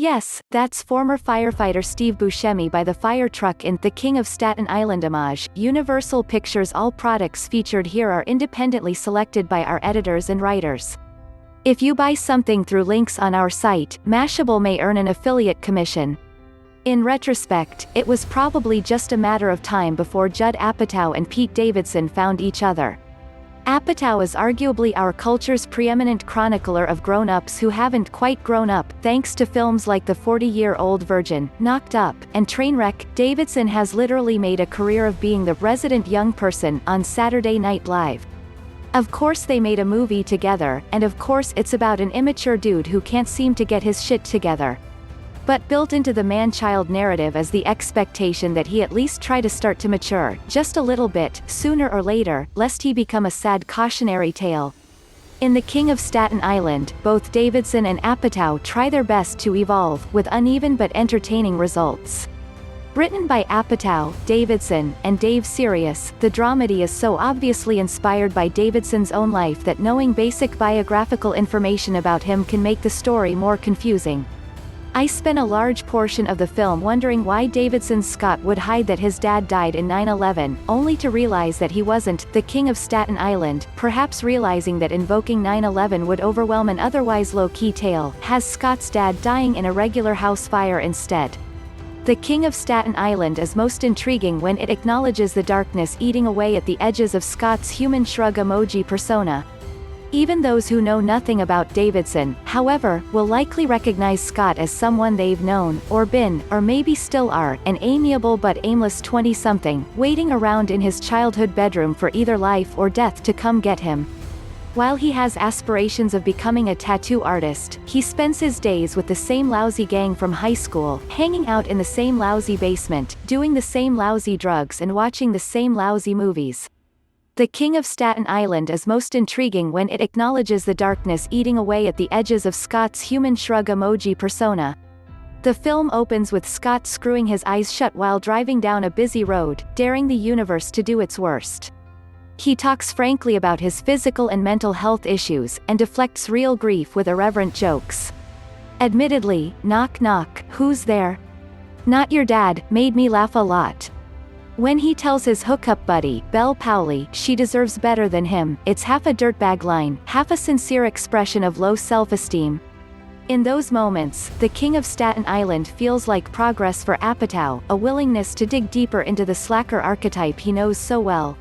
Yes, that's former firefighter Steve Buscemi by the fire truck in The King of Staten Island homage. Universal Pictures. All products featured here are independently selected by our editors and writers. If you buy something through links on our site, Mashable may earn an affiliate commission. In retrospect, it was probably just a matter of time before Judd Apatow and Pete Davidson found each other. Apatow is arguably our culture's preeminent chronicler of grown-ups who haven't quite grown up, thanks to films like The 40-Year-Old Virgin, Knocked Up, and Trainwreck. Davidson has literally made a career of being the resident young person on Saturday Night Live. Of course they made a movie together, and of course it's about an immature dude who can't seem to get his shit together. But built into the man-child narrative is the expectation that he at least try to start to mature, just a little bit, sooner or later, lest he become a sad cautionary tale. In The King of Staten Island, both Davidson and Apatow try their best to evolve, with uneven but entertaining results. Written by Apatow, Davidson, and Dave Sirius, the dramedy is so obviously inspired by Davidson's own life that knowing basic biographical information about him can make the story more confusing. I spent a large portion of the film wondering why Davidson's Scott would hide that his dad died in 9/11, only to realize that he wasn't the King of Staten Island, perhaps realizing that invoking 9/11 would overwhelm an otherwise low-key tale, has Scott's dad dying in a regular house fire instead. The King of Staten Island is most intriguing when it acknowledges the darkness eating away at the edges of Scott's human shrug emoji persona. Even those who know nothing about Davidson, however, will likely recognize Scott as someone they've known, or been, or maybe still are, an amiable but aimless 20-something, waiting around in his childhood bedroom for either life or death to come get him. While he has aspirations of becoming a tattoo artist, he spends his days with the same lousy gang from high school, hanging out in the same lousy basement, doing the same lousy drugs and watching the same lousy movies. The King of Staten Island is most intriguing when it acknowledges the darkness eating away at the edges of Scott's human shrug emoji persona. The film opens with Scott screwing his eyes shut while driving down a busy road, daring the universe to do its worst. He talks frankly about his physical and mental health issues, and deflects real grief with irreverent jokes. Admittedly, knock knock, who's there? Not your dad, made me laugh a lot. When he tells his hookup buddy, Belle Powley, she deserves better than him, it's half a dirtbag line, half a sincere expression of low self-esteem. In those moments, The King of Staten Island feels like progress for Apatow, a willingness to dig deeper into the slacker archetype he knows so well.